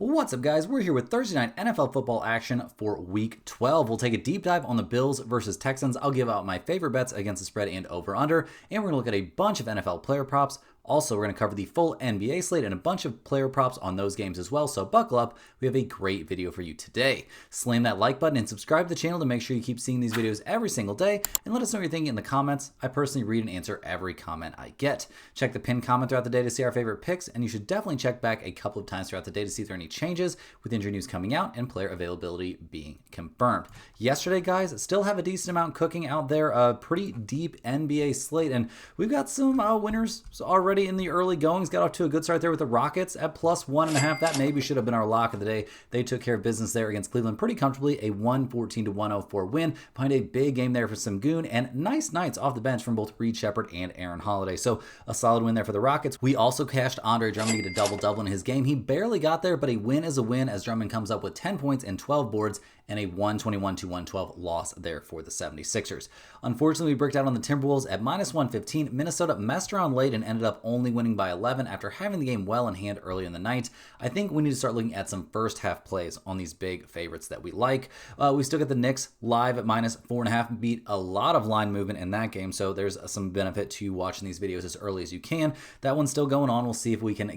What's up, guys? We're here with Thursday night NFL football action for Week 12. We'll take a deep dive on the Bills versus Texans. I'll give out my favorite bets against the spread and over-under, and we're going to look at a bunch of NFL player props. Also, we're going to cover the full NBA slate and a bunch of player props on those games as well, so buckle up. We have a great video for you today. Slam that like button and subscribe to the channel to make sure you keep seeing these videos every single day, and let us know what you're thinking in the comments. I personally read and answer every comment I get. Check the pinned comment throughout the day to see our favorite picks, and you should definitely check back a couple of times throughout the day to see if there are any changes with injury news coming out and player availability being confirmed. Yesterday, guys, still have a decent amount cooking out there, a pretty deep NBA slate, and we've got some winners already in the early goings. Got off to a good start there with the Rockets at plus 1.5. That maybe should have been our lock of the day. They took care of business there against Cleveland pretty comfortably, a 114-104 win behind a big game there for Sengun, and nice nights off the bench from both Reed Shepherd and Aaron Holiday. So a solid win there for the Rockets. We also cashed Andre Drummond to get a double-double in his game. He barely got there, but a win is a win as Drummond comes up with 10 points and 12 boards and a 121-112 loss there for the 76ers. Unfortunately, we bricked out on the Timberwolves at minus 115. Minnesota messed around late and ended up only winning by 11 after having the game well in hand early in the night. I think we need to start looking at some first half plays on these big favorites that we like. We still get the Knicks live at minus 4.5, beat a lot of line movement in that game, so there's some benefit to watching these videos as early as you can. That one's still going on. We'll see if we can,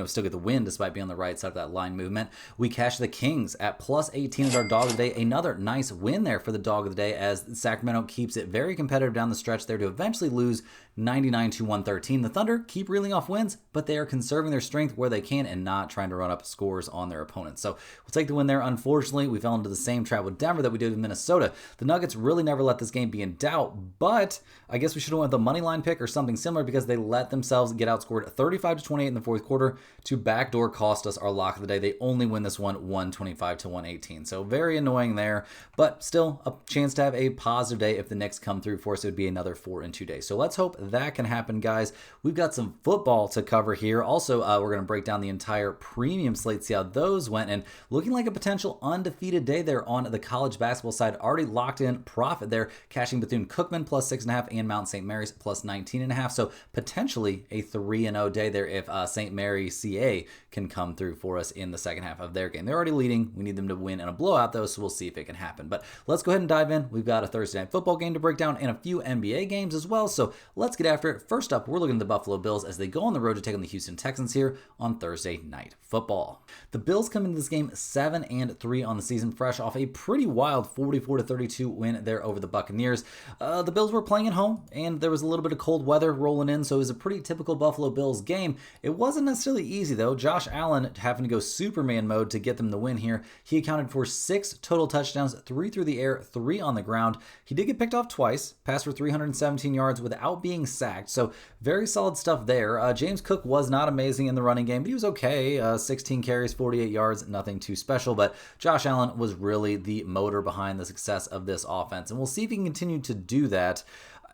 still get the win despite being on the right side of that line movement. We cashed the Kings at plus 18 as our dog of the day. Another nice win there for the dog of the day as Sacramento keeps it very competitive down the stretch there to eventually lose 99-113. The Thunder keep reeling off wins, but they are conserving their strength where they can and not trying to run up scores on their opponents. So we'll take the win there. Unfortunately, we fell into the same trap with Denver that we did with Minnesota. The Nuggets really never let this game be in doubt, but I guess we should have went with the money line pick or something similar because they let themselves get outscored 35-28 in the fourth quarter to backdoor cost us our lock of the day. They only win this one 125-118. So very annoying there, but still a chance to have a positive day if the Knicks come through for us. It would be another 4-2 day. So let's hope that can happen, guys. We've got some football to cover here. Also, we're going to break down the entire premium slate, see how those went, and looking like a potential undefeated day there on the college basketball side. Already locked in profit there, cashing Bethune-Cookman plus 6.5 and Mount St. Mary's plus 19.5. So potentially a 3-0 day there if St. Mary CA can come through for us in the second half of their game. They're already leading. We need them to win in a blowout though, so we'll see if it can happen. But let's go ahead and dive in. We've got a Thursday night football game to break down and a few NBA games as well. So let's get after it. First up, we're looking at the Buffalo Bills as they go on the road to take on the Houston Texans here on Thursday night football. The Bills come into this game 7-3 on the season, fresh off a pretty wild 44-32 win there over the Buccaneers. The Bills were playing at home, and there was a little bit of cold weather rolling in, so it was a pretty typical Buffalo Bills game. It wasn't necessarily easy, though. Josh Allen having to go Superman mode to get them the win here. He accounted for 6 total touchdowns, 3 through the air, 3 on the ground. He did get picked off twice, passed for 317 yards without being sacked, so very solid stuff there. James Cook was not amazing in the running game, but he was okay. 16 carries, 48 yards, nothing too special, but Josh Allen was really the motor behind the success of this offense, and we'll see if he can continue to do that.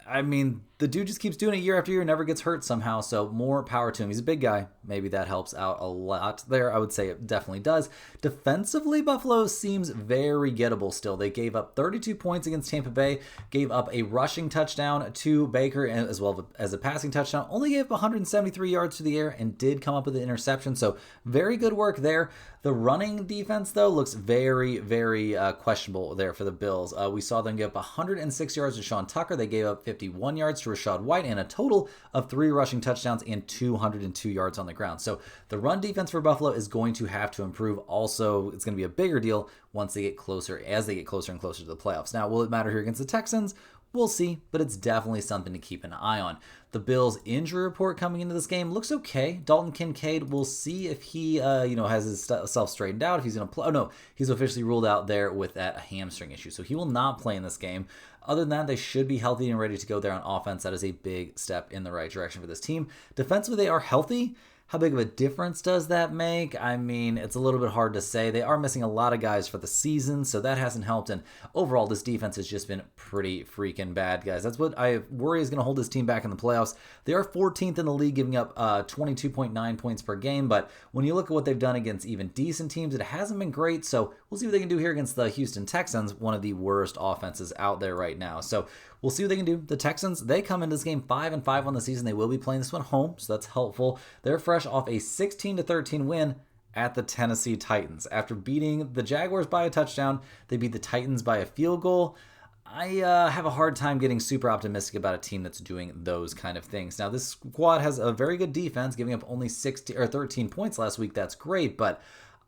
I mean, the dude just keeps doing it year after year, never gets hurt somehow, so more power to him. He's a big guy. Maybe that helps out a lot there. I would say it definitely does. Defensively, Buffalo seems very gettable still. They gave up 32 points against Tampa Bay, gave up a rushing touchdown to Baker as well as a passing touchdown, only gave up 173 yards to the air and did come up with an interception, so very good work there. The running defense, though, looks very, very questionable there for the Bills. We saw them give up 106 yards to Sean Tucker. They gave up 51 yards to Rashad White and a total of 3 rushing touchdowns and 202 yards on the ground. So the run defense for Buffalo is going to have to improve. Also, it's going to be a bigger deal once they get closer, as they get closer and closer to the playoffs. Now, will it matter here against the Texans? We'll see, but it's definitely something to keep an eye on. The Bills' injury report coming into this game looks okay. Dalton Kincaid, we'll see if he, has his self straightened out, if he's going to play. Oh, no, he's officially ruled out there with that hamstring issue, so he will not play in this game. Other than that, they should be healthy and ready to go there on offense. That is a big step in the right direction for this team. Defensively, they are healthy. How big of a difference does that make? I mean, it's a little bit hard to say. They are missing a lot of guys for the season, so that hasn't helped. And overall, this defense has just been pretty freaking bad, guys. That's what I worry is going to hold this team back in the playoffs. They are 14th in the league, giving up 22.9 points per game. But when you look at what they've done against even decent teams, it hasn't been great. So we'll see what they can do here against the Houston Texans, one of the worst offenses out there right now. So we'll see what they can do. The Texans, they come into this game 5-5 on the season. They will be playing this one home, so that's helpful. They're fresh off a 16-13 win at the Tennessee Titans. After beating the Jaguars by a touchdown, they beat the Titans by a field goal. I have a hard time getting super optimistic about a team that's doing those kind of things. Now, this squad has a very good defense, giving up only 13 points last week. That's great, but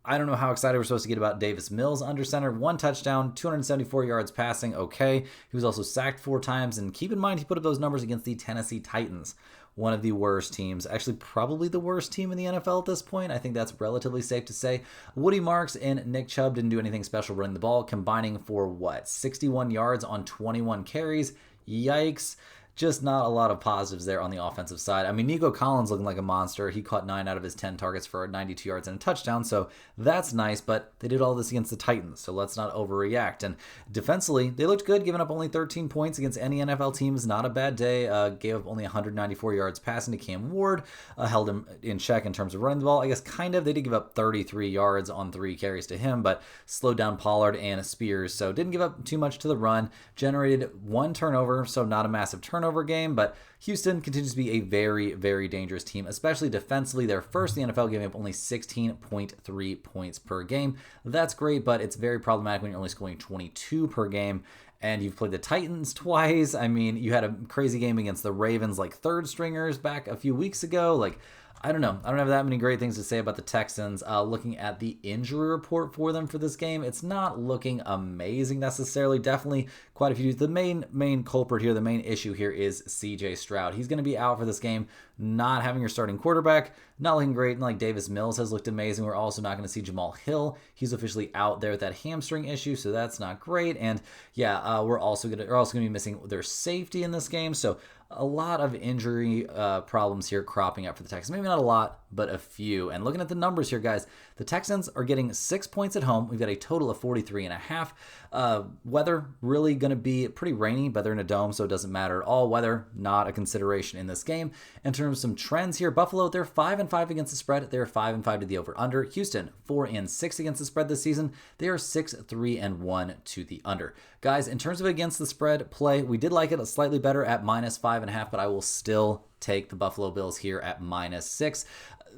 I don't know how excited we're supposed to get about Davis Mills under center. 1 touchdown, 274 yards passing. Okay. He was also sacked 4 times. And keep in mind, he put up those numbers against the Tennessee Titans, one of the worst teams. Actually, probably the worst team in the NFL at this point. I think that's relatively safe to say. Woody Marks and Nick Chubb didn't do anything special running the ball, combining for 61 yards on 21 carries. Yikes. Just not a lot of positives there on the offensive side. I mean, Nico Collins looking like a monster. He caught 9 out of his 10 targets for 92 yards and a touchdown, so that's nice, but they did all this against the Titans, so let's not overreact. And defensively, they looked good, giving up only 13 points against any NFL teams. Not a bad day. Gave up only 194 yards passing to Cam Ward. Held him in check in terms of running the ball. I guess kind of. They did give up 33 yards on 3 carries to him, but slowed down Pollard and Spears, so didn't give up too much to the run. Generated 1 turnover, so not a massive turnover game, but Houston continues to be a very, very dangerous team, especially defensively. They're first in the NFL, giving up only 16.3 points per game. That's great, but it's very problematic when you're only scoring 22 per game. And you've played the Titans twice. I mean, you had a crazy game against the Ravens, like third stringers back a few weeks ago. Like, I don't know. I don't have that many great things to say about the Texans. Looking at the injury report for them for this game, it's not looking amazing necessarily. Definitely quite a few. The main culprit here, the main issue here is CJ Stroud. He's going to be out for this game, not having your starting quarterback, not looking great. And like Davis Mills has looked amazing. We're also not going to see Jamal Hill. He's officially out there with that hamstring issue, so that's not great. And yeah, we're also going to be missing their safety in this game. So a lot of injury problems here cropping up for the Texans. Maybe not a lot, but a few. And looking at the numbers here, guys, the Texans are getting 6 points at home. We've got a total of 43.5. Weather really going to be pretty rainy, but they're in a dome, so it doesn't matter at all. Weather, not a consideration in this game. In terms of some trends here, Buffalo, they're 5-5 against the spread. They're 5-5 to the over/under. Houston, 4-6 against the spread this season. They are 6-3-1 to the under. Guys, in terms of against the spread play, we did like it slightly better at -5.5, but I will still take the Buffalo Bills here at -6.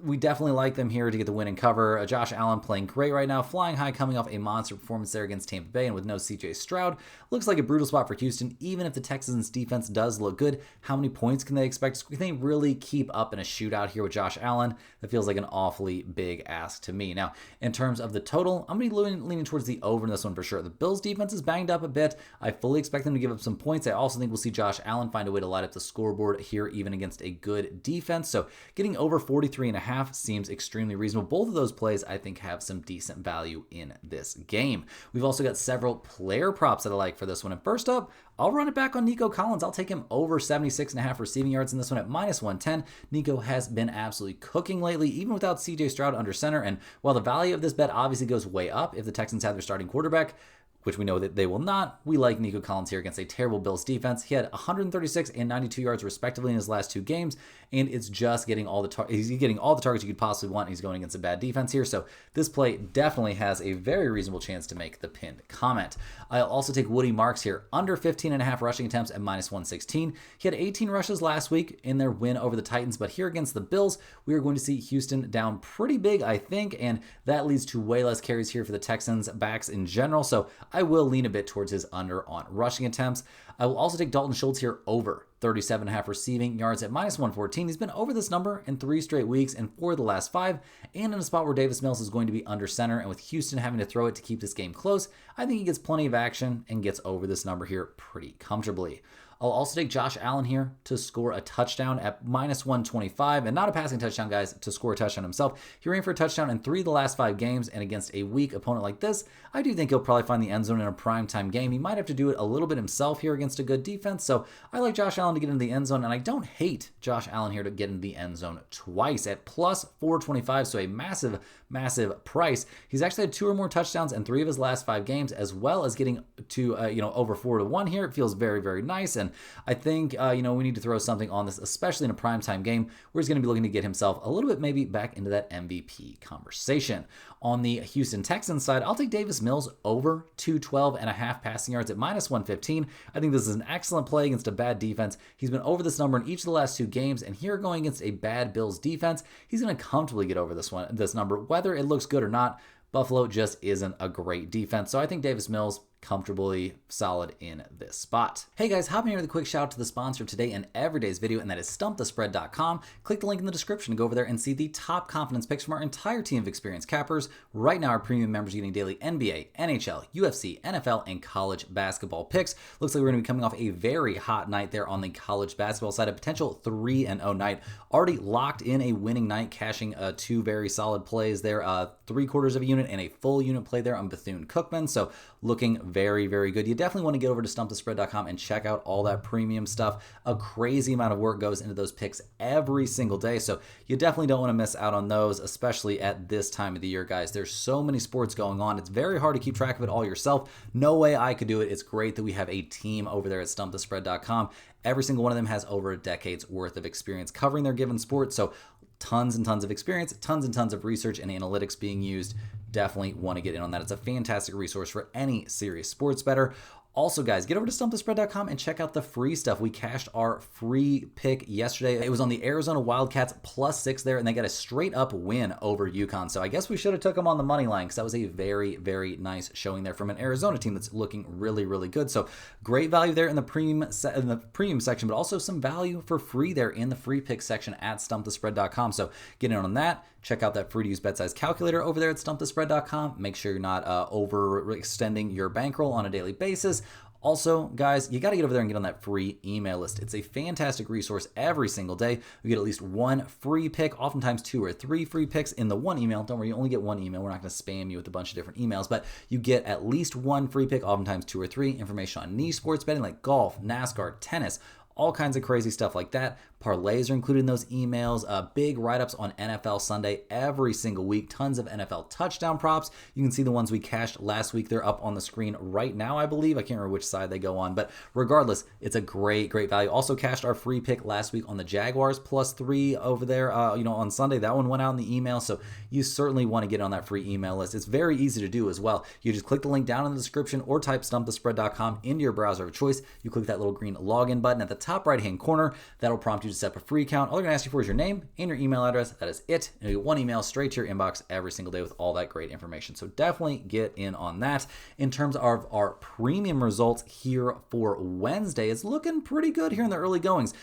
We definitely like them here to get the win and cover. Josh Allen playing great right now, flying high, coming off a monster performance there against Tampa Bay, and with no CJ Stroud, looks like a brutal spot for Houston. Even if the Texans defense does look good, how many points can they expect? Can they really keep up in a shootout here with Josh Allen? That feels like an awfully big ask to me. Now, in terms of the total, I'm going to be leaning towards the over in this one for sure. The Bills defense is banged up a bit. I fully expect them to give up some points. I also think we'll see Josh Allen find a way to light up the scoreboard here, even against a good defense. So getting over 43.5 seems extremely reasonable. Both of those plays, I think, have some decent value in this game. We've also got several player props that I like for this one. And first up, I'll run it back on Nico Collins. I'll take him over 76.5 receiving yards in this one at -110. Nico has been absolutely cooking lately, even without CJ Stroud under center. And while the value of this bet obviously goes way up if the Texans have their starting quarterback, which we know that they will not, we like Nico Collins here against a terrible Bills defense. He had 136 and 92 yards respectively in his last 2 games, and it's just getting he's getting all the targets you could possibly want. He's going against a bad defense here, so this play definitely has a very reasonable chance to make the pinned comment. I'll also take Woody Marks here, under 15.5 rushing attempts at -116. He had 18 rushes last week in their win over the Titans, but here against the Bills, we are going to see Houston down pretty big, I think, and that leads to way less carries here for the Texans backs in general, so I will lean a bit towards his under on rushing attempts. I will also take Dalton Schultz here over 37.5 receiving yards at -114. He's been over this number in 3 straight weeks and 4 of the last 5, and in a spot where Davis Mills is going to be under center, and with Houston having to throw it to keep this game close, I think he gets plenty of action and gets over this number here pretty comfortably. I'll also take Josh Allen here to score a touchdown at -125, and not a passing touchdown, guys, to score a touchdown himself. He ran for a touchdown in 3 of the last 5 games, and against a weak opponent like this, I do think he'll probably find the end zone in a primetime game. He might have to do it a little bit himself here against a good defense, so I like Josh Allen to get into the end zone, and I don't hate Josh Allen here to get into the end zone twice at +425, so a massive, massive price. He's actually had 2 or more touchdowns in 3 of his last 5 games, as well as getting to over 4-1 here. It feels very, very nice, and I think we need to throw something on this, especially in a primetime game where he's going to be looking to get himself a little bit maybe back into that MVP conversation. On the Houston Texans side, I'll take Davis Mills over 212.5 passing yards at -115. I think this is an excellent play against a bad defense. He's been over this number in each of the last 2 games, and here going against a bad Bills defense, he's going to comfortably get over this number whether it looks good or not, Buffalo just isn't a great defense. So I think Davis Mills comfortably solid in this spot. Hey guys, hopping here with a quick shout out to the sponsor of today and every day's video, and that is StumpTheSpread.com. Click the link in the description to go over there and see the top confidence picks from our entire team of experienced cappers. Right now, our premium members are getting daily NBA, NHL, UFC, NFL, and college basketball picks. Looks like we're going to be coming off a very hot night there on the college basketball side, a potential 3-0 night. Already locked in a winning night, cashing two very solid plays there, 3/4 of a unit and a full unit play there on Bethune-Cookman. So looking very, very good. You definitely want to get over to StumpTheSpread.com and check out all that premium stuff. A crazy amount of work goes into those picks every single day, so you definitely don't want to miss out on those, especially at this time of the year, guys. There's so many sports going on. It's very hard to keep track of it all yourself. No way I could do it. It's great that we have a team over there at StumpTheSpread.com. Every single one of them has over a decade's worth of experience covering their given sport, so tons and tons of experience, tons and tons of research and analytics being used. Definitely want to get in on that. It's a fantastic resource for any serious sports bettor. Also, guys, get over to StumpTheSpread.com and check out the free stuff. We cashed our free pick yesterday. It was on the Arizona Wildcats +6 there, and they got a straight-up win over UConn. So I guess we should have took them on the money line because that was a very, very nice showing there from an Arizona team that's looking really, really good. So great value there in the premium section, but also some value for free there in the free pick section at StumpTheSpread.com. So get in on that. Check out that free-to-use bet size calculator over there at StumpTheSpread.com. Make sure you're not overextending your bankroll on a daily basis. Also, guys, you got to get over there and get on that free email list. It's a fantastic resource every single day. We get at least one free pick, oftentimes 2 or 3 free picks in the one email. Don't worry, you only get one email. We're not going to spam you with a bunch of different emails, but you get at least one free pick, oftentimes 2 or 3. Information on niche sports betting like golf, NASCAR, tennis, all kinds of crazy stuff like that. Parlays are included in those emails. Big write-ups on NFL Sunday every single week. Tons of NFL touchdown props. You can see the ones we cashed last week. They're up on the screen right now, I believe. I can't remember which side they go on, but regardless, it's a great, great value. Also cashed our free pick last week on the Jaguars +3 over there. On Sunday, that one went out in the email, so you certainly want to get on that free email list. It's very easy to do as well. You just click the link down in the description or type StumpTheSpread.com into your browser of choice. You click that little green login button at the top right-hand corner. That'll prompt you to set up a free account. All they're going to ask you for is your name and your email address. That is it. And you get one email straight to your inbox every single day with all that great information. So definitely get in on that. In terms of our premium results here for Wednesday, it's looking pretty good here in the early goings.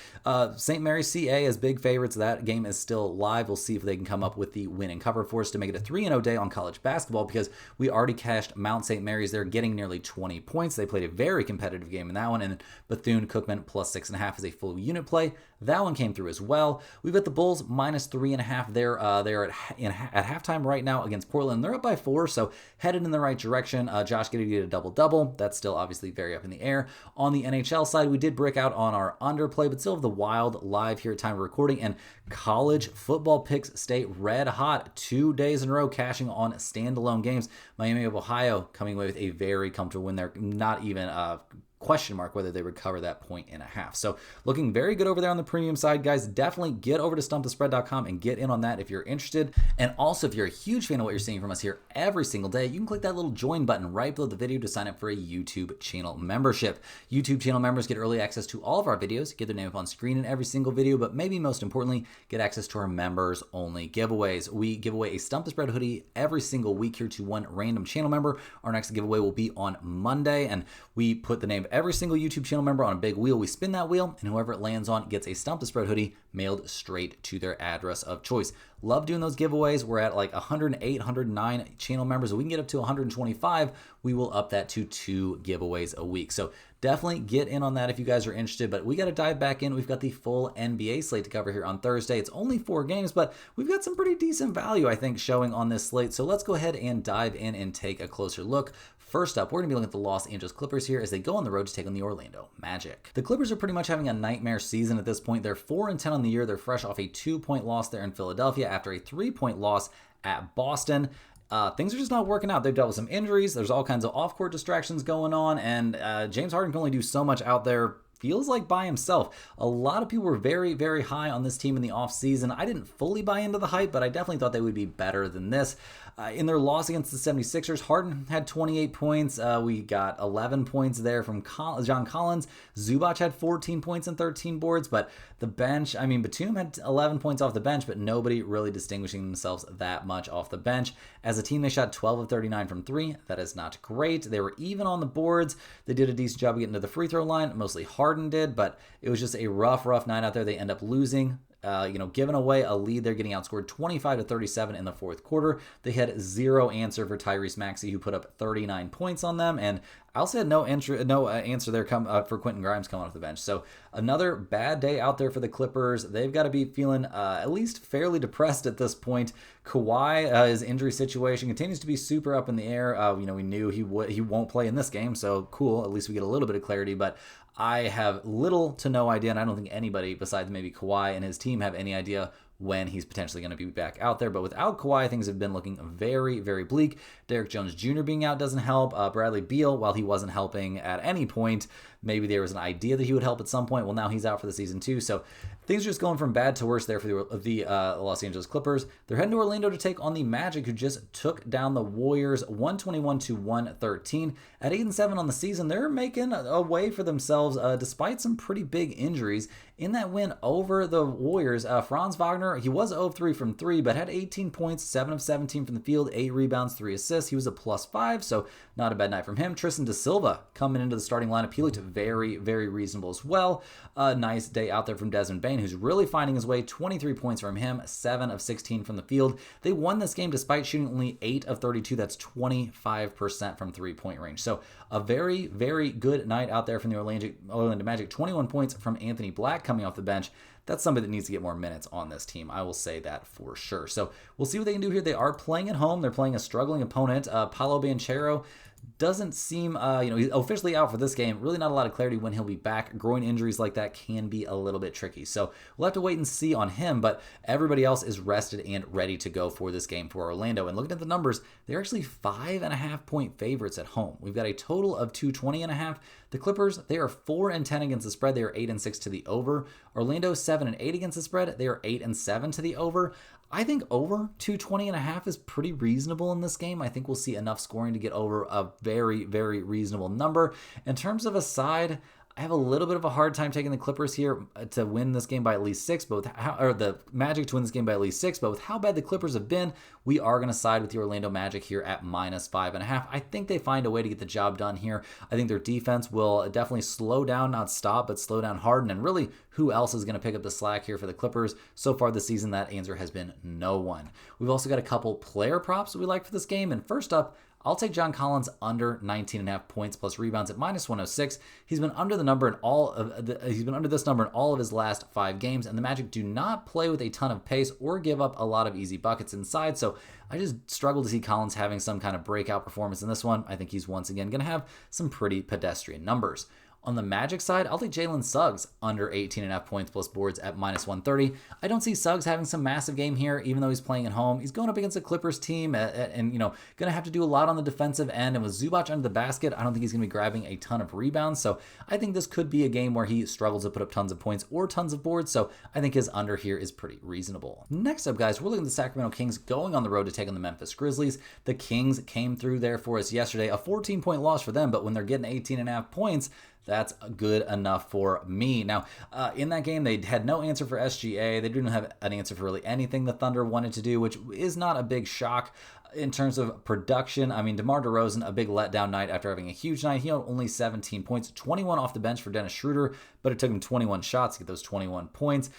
St. Mary's CA is big favorites. That game is still live. We'll see if they can come up with the win and cover for us to make it a 3-0 day on college basketball, because we already cashed Mount St. Mary's. They're getting nearly 20 points. They played a very competitive game in that one, and Bethune-Cookman +6.5 is a full unit play. That one came through as well. We've got the Bulls -3.5 there. They're at halftime right now against Portland. They're up by 4, so headed in the right direction. Josh Giddey did a double-double. That's still obviously very up in the air. On the NHL side, we did break out on our underplay, but still have the Wild live here at time of recording, and college football picks stay red hot 2 days in a row, cashing on standalone games. Miami of Ohio coming away with a very comfortable win there. Not even question mark whether they would cover that 1.5. So looking very good over there on the premium side, guys. Definitely get over to StumpTheSpread.com and get in on that if you're interested. And also, if you're a huge fan of what you're seeing from us here every single day, you can click that little join button right below the video to sign up for a YouTube channel membership. YouTube channel members get early access to all of our videos, get their name up on screen in every single video, but maybe most importantly, get access to our members only giveaways. We give away a Stump the Spread hoodie every single week here to one random channel member. Our next giveaway will be on Monday, and we put the name of every single YouTube channel member on a big wheel. We spin that wheel, and whoever it lands on gets a Stump the Spread hoodie mailed straight to their address of choice. Love doing those giveaways. We're at like 108, 109 channel members. If we can get up to 125, we will up that to 2 giveaways a week. So definitely get in on that if you guys are interested, but we got to dive back in. We've got the full NBA slate to cover here on Thursday. It's only 4 games, but we've got some pretty decent value, I think, showing on this slate. So let's go ahead and dive in and take a closer look. First up, we're going to be looking at the Los Angeles Clippers here as they go on the road to take on the Orlando Magic. The Clippers are pretty much having a nightmare season at this point. They're 4-10 on the year. They're fresh off a 2-point loss there in Philadelphia after a 3-point loss at Boston. Things are just not working out. They've dealt with some injuries. There's all kinds of off-court distractions going on, and James Harden can only do so much out there feels like by himself. A lot of people were very, very high on this team in the offseason. I didn't fully buy into the hype, but I definitely thought they would be better than this. In their loss against the 76ers, Harden had 28 points. We got 11 points there from John Collins. Zubac had 14 points and 13 boards, but the bench, I mean, Batum had 11 points off the bench, but nobody really distinguishing themselves that much off the bench. As a team, they shot 12 of 39 from 3. That is not great. They were even on the boards. They did a decent job getting to the free throw line. Mostly Harden did, but it was just a rough night out there. They end up losing. Giving away a lead. They're getting outscored 25-37 in the fourth quarter. They had zero answer for Tyrese Maxey, who put up 39 points on them, and I also had no answer there for Quentin Grimes coming off the bench. So another bad day out there for the Clippers. They've got to be feeling at least fairly depressed at this point. Kawhi, his injury situation continues to be super up in the air. We knew he won't play in this game, so cool. At least we get a little bit of clarity, but I have little to no idea, and I don't think anybody besides maybe Kawhi and his team have any idea when he's potentially going to be back out there. But without Kawhi, things have been looking very, very bleak. Derrick Jones Jr. being out doesn't help. Bradley Beal, while he wasn't helping at any point, maybe there was an idea that he would help at some point. Well, now he's out for the season too. So things are just going from bad to worse there for the Los Angeles Clippers. They're heading to Orlando to take on the Magic, who just took down the Warriors 121-113. At 8-7 on the season, they're making a way for themselves despite some pretty big injuries. In that win over the Warriors, Franz Wagner, he was 0-3 from 3, but had 18 points, 7 of 17 from the field, 8 rebounds, 3 assists. He was a +5, so not a bad night from him. Tristan da Silva coming into the starting lineup. He looked very, very reasonable as well. Nice day out there from Desmond Bane, who's really finding his way. 23 points from him, 7 of 16 from the field. They won this game despite shooting only 8 of 32. That's 25% from three-point range. So a very, very good night out there from the Orlando Magic. 21 points from Anthony Black coming off the bench. That's somebody that needs to get more minutes on this team. I will say that for sure. So we'll see what they can do here. They are playing at home. They're playing a struggling opponent. Paolo Banchero doesn't seem, he's officially out for this game. Really not a lot of clarity when he'll be back. Groin injuries like that can be a little bit tricky. So we'll have to wait and see on him, but everybody else is rested and ready to go for this game for Orlando. And looking at the numbers, they're actually 5.5-point favorites at home. We've got a total of 220.5. The Clippers, they are 4-10 against the spread. They are 8-6 to the over. Orlando 7-8 against the spread. They are 8-7 to the over. I think over 220.5 is pretty reasonable in this game. I think we'll see enough scoring to get over a very, very reasonable number. In terms of a side, I have a little bit of a hard time taking the Clippers here to win this game by at least 6, or the Magic to win this game by at least 6, but with how bad the Clippers have been, we are going to side with the Orlando Magic here at -5.5. I think they find a way to get the job done here. I think their defense will definitely slow down, not stop, but slow down Harden, and really, who else is going to pick up the slack here for the Clippers? So far this season, that answer has been no one. We've also got a couple player props that we like for this game, and first up, I'll take John Collins under 19.5 points plus rebounds at -106. He's been under this number in all of his last 5 games, and the Magic do not play with a ton of pace or give up a lot of easy buckets inside. So I just struggle to see Collins having some kind of breakout performance in this one. I think he's once again going to have some pretty pedestrian numbers. On the Magic side, I'll take Jalen Suggs under 18.5 points plus boards at -130. I don't see Suggs having some massive game here, even though he's playing at home. He's going up against a Clippers team and going to have to do a lot on the defensive end. And with Zubac under the basket, I don't think he's going to be grabbing a ton of rebounds. So I think this could be a game where he struggles to put up tons of points or tons of boards. So I think his under here is pretty reasonable. Next up, guys, we're looking at the Sacramento Kings going on the road to take on the Memphis Grizzlies. The Kings came through there for us yesterday. A 14-point loss for them, but when they're getting 18.5 points, that's good enough for me. Now, in that game, they had no answer for SGA. They didn't have an answer for really anything the Thunder wanted to do, which is not a big shock. In terms of production, I mean, DeMar DeRozan, a big letdown night after having a huge night. He had only 17 points, 21 off the bench for Dennis Schroeder, but it took him 21 shots to get those 21 points.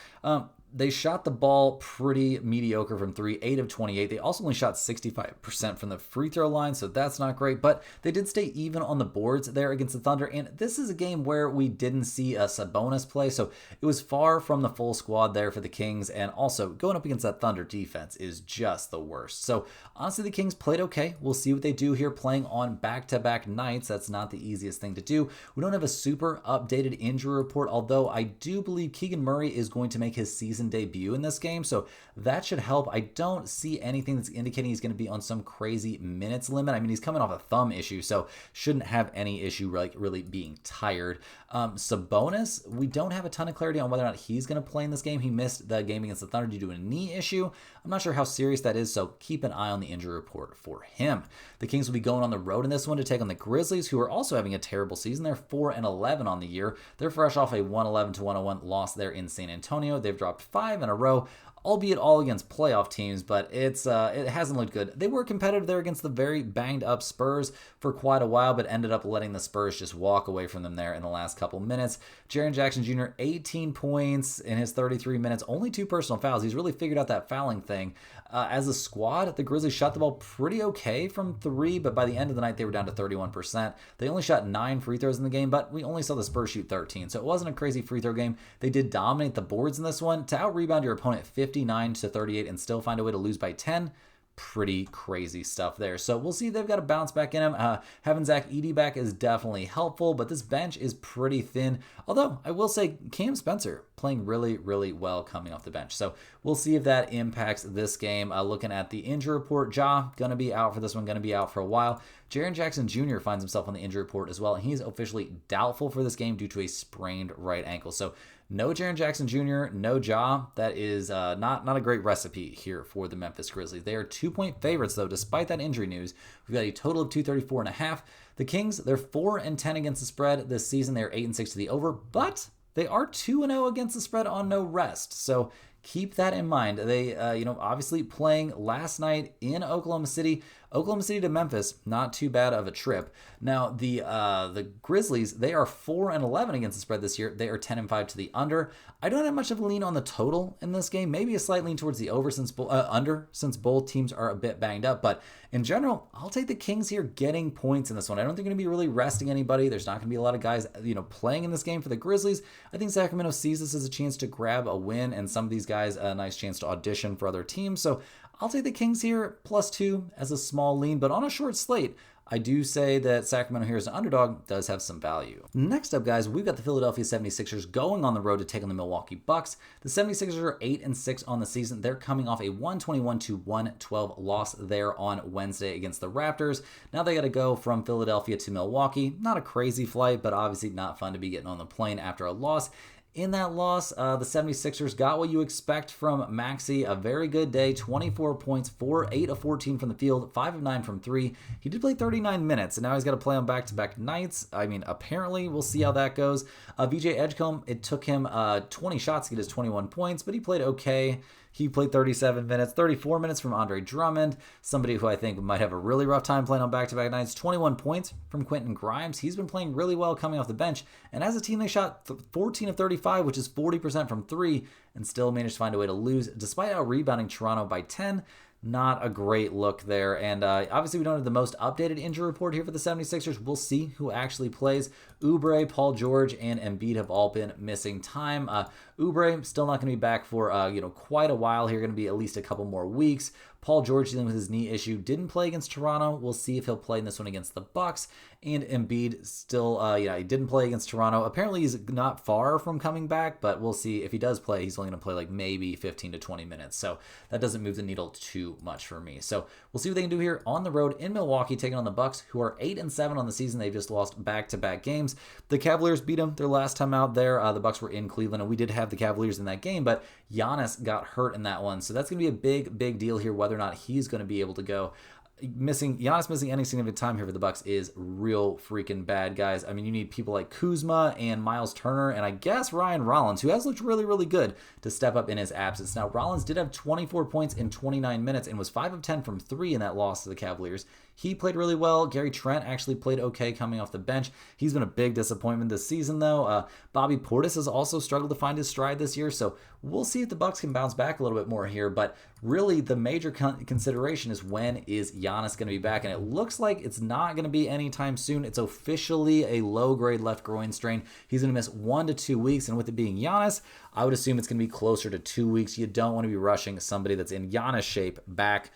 They shot the ball pretty mediocre from 3, 8 of 28. They also only shot 65% from the free throw line, so that's not great. But they did stay even on the boards there against the Thunder. And this is a game where we didn't see a Sabonis play, so it was far from the full squad there for the Kings. And also, going up against that Thunder defense is just the worst. So honestly, the Kings played okay. We'll see what they do here playing on back-to-back nights. That's not the easiest thing to do. We don't have a super updated injury report, although I do believe Keegan Murray is going to make his season decent debut in this game, so that should help. I don't see anything that's indicating he's going to be on some crazy minutes limit. I mean, he's coming off a thumb issue, so shouldn't have any issue like really being tired. Sabonis, we don't have a ton of clarity on whether or not he's going to play in this game. He missed the game against the Thunder due to a knee issue. I'm not sure how serious that is, so keep an eye on the injury report for him. The Kings will be going on the road in this one to take on the Grizzlies, who are also having a terrible season. They're 4-11 on the year. They're fresh off a 111-101 loss there in San Antonio. They've dropped 5 in a row, albeit all against playoff teams, but it hasn't looked good. They were competitive there against the very banged up Spurs for quite a while, but ended up letting the Spurs just walk away from them there in the last couple minutes. Jaren Jackson Jr., 18 points in his 33 minutes, only 2 personal fouls. He's really figured out that fouling thing. As a squad, the Grizzlies shot the ball pretty okay from 3, but by the end of the night, they were down to 31%. They only shot 9 free throws in the game, but we only saw the Spurs shoot 13, so it wasn't a crazy free throw game. They did dominate the boards in this one. To out-rebound your opponent 59-38 and still find a way to lose by 10, pretty crazy stuff there. So we'll see if they've got a bounce back in him. Having Zach Edey back is definitely helpful, but this bench is pretty thin. Although I will say Cam Spencer playing really, really well coming off the bench. So we'll see if that impacts this game. Looking at the injury report, Ja going to be out for this one, going to be out for a while. Jaren Jackson Jr. finds himself on the injury report as well, and he's officially doubtful for this game due to a sprained right ankle. So no Jaren Jackson Jr., no Ja. That is not a great recipe here for the Memphis Grizzlies. They are 2-point favorites, though, despite that injury news. We've got a total of 234.5. The Kings, they're 4-10 against the spread this season. They're 8-6 to the over, but they are 2-0 against the spread on no rest. So keep that in mind. They, obviously playing last night in Oklahoma City. Oklahoma City to Memphis, not too bad of a trip. Now, the Grizzlies, they are 4-11 against the spread this year. They are 10-5 to the under. I don't have much of a lean on the total in this game. Maybe a slight lean towards the under since both teams are a bit banged up. But in general, I'll take the Kings here getting points in this one. I don't think they're going to be really resting anybody. There's not going to be a lot of guys, playing in this game for the Grizzlies. I think Sacramento sees this as a chance to grab a win, and some of these guys a nice chance to audition for other teams. So I'll take the Kings here +2 as a small lean, but on a short slate, I do say that Sacramento here as an underdog does have some value. Next up, guys, we've got the Philadelphia 76ers going on the road to take on the Milwaukee Bucks. The 76ers are 8-6 on the season. They're coming off a 121-112 loss there on Wednesday against the Raptors. Now they got to go from Philadelphia to Milwaukee. Not a crazy flight, but obviously not fun to be getting on the plane after a loss. In that loss, the 76ers got what you expect from Maxey. A very good day, 24 points, 8 of 14 from the field, 5 of 9 from 3. He did play 39 minutes, and now he's got to play on back-to-back nights. I mean, apparently, we'll see how that goes. VJ Edgecombe, it took him 20 shots to get his 21 points, but he played okay. He played 37 minutes, 34 minutes from Andre Drummond, somebody who I think might have a really rough time playing on back-to-back nights. 21 points from Quentin Grimes. He's been playing really well coming off the bench. And as a team, they shot 14 of 35, which is 40% from 3, and still managed to find a way to lose, despite out-rebounding Toronto by 10. Not a great look there. And obviously, we don't have the most updated injury report here for the 76ers. We'll see who actually plays. Oubre, Paul George, and Embiid have all been missing time. Oubre still not going to be back for quite a while here. Going to be at least a couple more weeks. Paul George dealing with his knee issue. Didn't play against Toronto. We'll see if he'll play in this one against the Bucks. And Embiid still, he didn't play against Toronto. Apparently, he's not far from coming back, but we'll see. If he does play, he's only going to play like maybe 15 to 20 minutes. So that doesn't move the needle too much for me. So we'll see what they can do here on the road in Milwaukee, taking on the Bucks, who are 8-7 on the season. They've just lost back-to-back games. The Cavaliers beat them their last time out there. The Bucks were in Cleveland, and we did have the Cavaliers in that game, but Giannis got hurt in that one. So that's going to be a big, big deal here, whether or not he's going to be able to go. Giannis missing any significant time here for the Bucks is real freaking bad, guys. I mean, you need people like Kuzma and Miles Turner, and I guess Ryan Rollins, who has looked really, really good, to step up in his absence. Now, Rollins did have 24 points in 29 minutes and was 5 of 10 from 3 in that loss to the Cavaliers. He played really well. Gary Trent actually played okay coming off the bench. He's been a big disappointment this season, though. Bobby Portis has also struggled to find his stride this year, so we'll see if the Bucks can bounce back a little bit more here. But really, the major consideration is when is Giannis going to be back, and it looks like it's not going to be anytime soon. It's officially a low-grade left groin strain. He's going to miss 1 to 2 weeks, and with it being Giannis, I would assume it's going to be closer to 2 weeks. You don't want to be rushing somebody that's in Giannis shape back.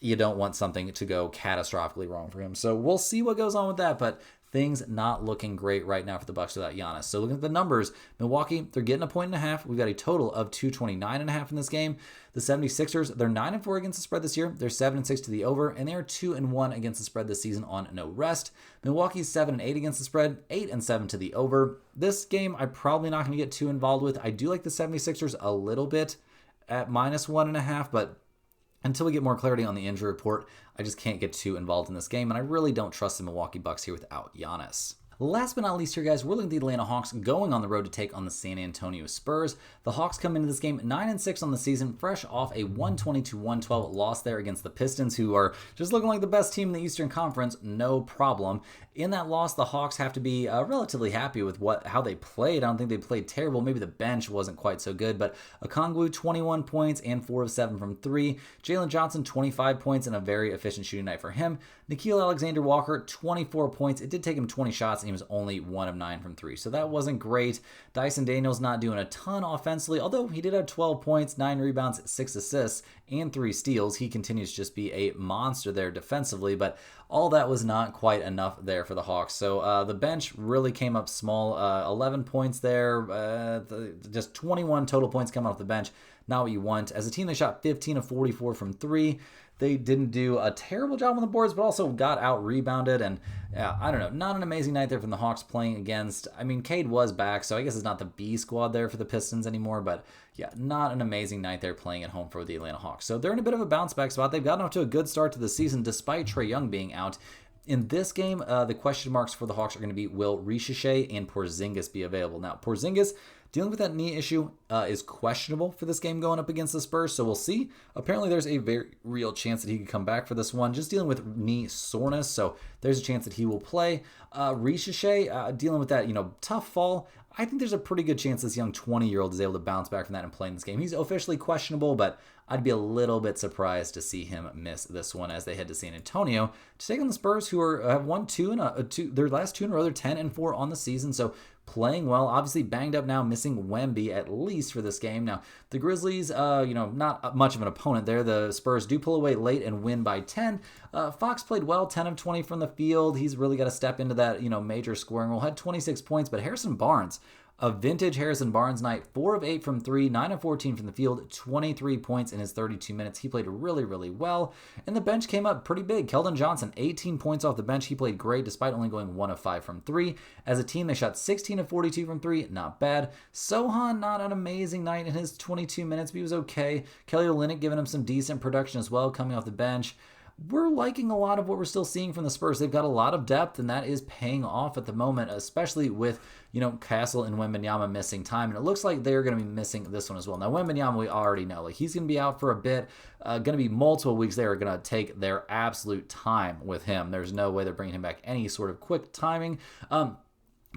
You don't want something to go catastrophically wrong for him. So we'll see what goes on with that, but things not looking great right now for the Bucks without Giannis. So looking at the numbers, Milwaukee, they're getting a point and a half. We've got a total of 229.5 in this game. The 76ers, they're 9-4 against the spread this year. They're 7-6 to the over, and they are 2-1 against the spread this season on no rest. Milwaukee's 7-8 against the spread, 8-7 to the over. This game, I'm probably not going to get too involved with. I do like the 76ers a little bit at -1.5, but until we get more clarity on the injury report, I just can't get too involved in this game, and I really don't trust the Milwaukee Bucks here without Giannis. Last but not least here, guys, we're looking at the Atlanta Hawks going on the road to take on the San Antonio Spurs. The Hawks come into this game 9-6 on the season, fresh off a 120-112 loss there against the Pistons, who are just looking like the best team in the Eastern Conference, no problem. In that loss, the Hawks have to be relatively happy with how they played. I don't think they played terrible. Maybe the bench wasn't quite so good, but Okongwu, 21 points and 4 of 7 from 3. Jalen Johnson, 25 points and a very efficient shooting night for him. Nickeil Alexander-Walker, 24 points. It did take him 20 shots, and he was only 1 of 9 from 3, so that wasn't great. Dyson Daniels not doing a ton offensively, although he did have 12 points, 9 rebounds, 6 assists, and 3 steals. He continues to just be a monster there defensively, but all that was not quite enough there for the Hawks. So the bench really came up small. 11 points there, just 21 total points coming off the bench. Not what you want. As a team, they shot 15 of 44 from 3. They didn't do a terrible job on the boards, but also got out-rebounded. And yeah, I don't know, not an amazing night there from the Hawks playing against, I mean, Cade was back, so I guess it's not the B squad there for the Pistons anymore, but yeah, not an amazing night there playing at home for the Atlanta Hawks. So they're in a bit of a bounce-back spot. They've gotten off to a good start to the season despite Trae Young being out. In this game, the question marks for the Hawks are going to be, will Ricochet and Porzingis be available? Now, Porzingis, dealing with that knee issue, is questionable for this game going up against the Spurs, so we'll see. Apparently, there's a very real chance that he could come back for this one, just dealing with knee soreness, so there's a chance that he will play. Ricochet, dealing with that, tough fall. I think there's a pretty good chance this young 20-year-old is able to bounce back from that and play in this game. He's officially questionable, but I'd be a little bit surprised to see him miss this one as they head to San Antonio to take on the Spurs, who have won their last 2 in a row. They're 10-4 on the season, so playing well. Obviously banged up now, missing Wemby at least for this game. Now, the Grizzlies, not much of an opponent there. The Spurs do pull away late and win by 10. Fox played well, 10 of 20 from the field. He's really got to step into that, major scoring role. Had 26 points, but Harrison Barnes, a vintage Harrison Barnes night, 4 of 8 from 3, 9 of 14 from the field, 23 points in his 32 minutes. He played really, really well. And the bench came up pretty big. Keldon Johnson, 18 points off the bench. He played great despite only going 1 of 5 from 3. As a team, they shot 16 of 42 from 3. Not bad. Sohan, not an amazing night in his 22 minutes, but he was okay. Kelly Olynyk giving him some decent production as well, coming off the bench. We're liking a lot of what we're still seeing from the Spurs. They've got a lot of depth, and that is paying off at the moment, especially with, Castle and Wembanyama missing time. And it looks like they're going to be missing this one as well. Now, Wembanyama, we already know. He's going to be out for a bit. Going to be multiple weeks. They are going to take their absolute time with him. There's no way they're bringing him back any sort of quick timing.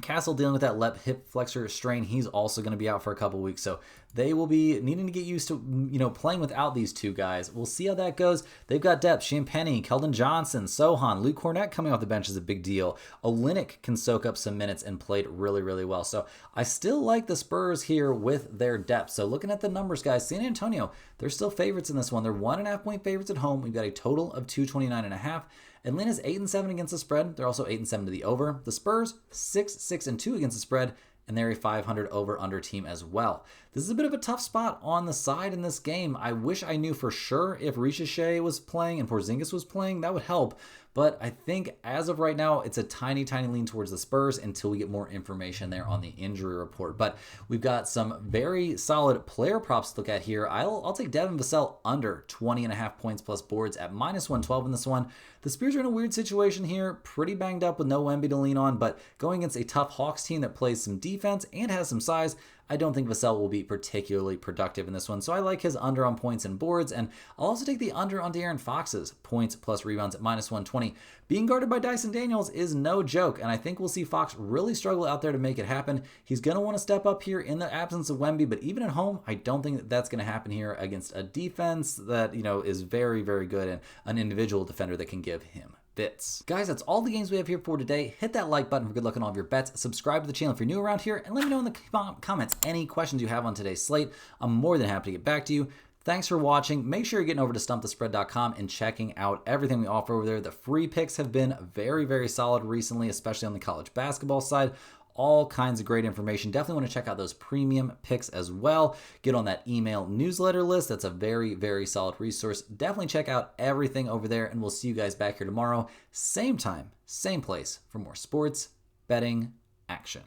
Castle dealing with that left hip flexor strain. He's also going to be out for a couple weeks, so they will be needing to get used to, playing without these two guys. We'll see how that goes. They've got depth. Champagnie, Keldon Johnson, Sohan, Luke Cornett coming off the bench is a big deal. Olynyk can soak up some minutes and played really, really well. So I still like the Spurs here with their depth. So looking at the numbers, guys, San Antonio, they're still favorites in this one. They're 1.5-point favorites at home. We've got a total of 229.5. Atlanta's 8-7 against the spread. They're also 8-7 to the over. The Spurs 6-2 against the spread, and they're a 500 over-under team as well. This is a bit of a tough spot on the side in this game. I wish I knew for sure if Ricochet was playing and Porzingis was playing. That would help. But I think as of right now, it's a tiny, tiny lean towards the Spurs until we get more information there on the injury report. But we've got some very solid player props to look at here. I'll take Devin Vassell under 20.5 points plus boards at -112 in this one. The Spurs are in a weird situation here, pretty banged up with no Wemby to lean on, but going against a tough Hawks team that plays some defense and has some size, I don't think Vassell will be particularly productive in this one, so I like his under on points and boards, and I'll also take the under on De'Aaron Fox's points plus rebounds at -120. Being guarded by Dyson Daniels is no joke, and I think we'll see Fox really struggle out there to make it happen. He's going to want to step up here in the absence of Wemby, but even at home, I don't think that that's going to happen here against a defense that, is very, very good and an individual defender that can give him fits. Guys, that's all the games we have here for today. Hit that like button for good luck on all of your bets. Subscribe to the channel if you're new around here, and let me know in the comments any questions you have on today's slate. I'm more than happy to get back to you. Thanks for watching. Make sure you're getting over to stumpthespread.com and checking out everything we offer over there. The free picks have been very, very solid recently, especially on the college basketball side. All kinds of great information. Definitely want to check out those premium picks as well. Get on that email newsletter list. That's a very, very solid resource. Definitely check out everything over there, and we'll see you guys back here tomorrow. Same time, same place for more sports betting action.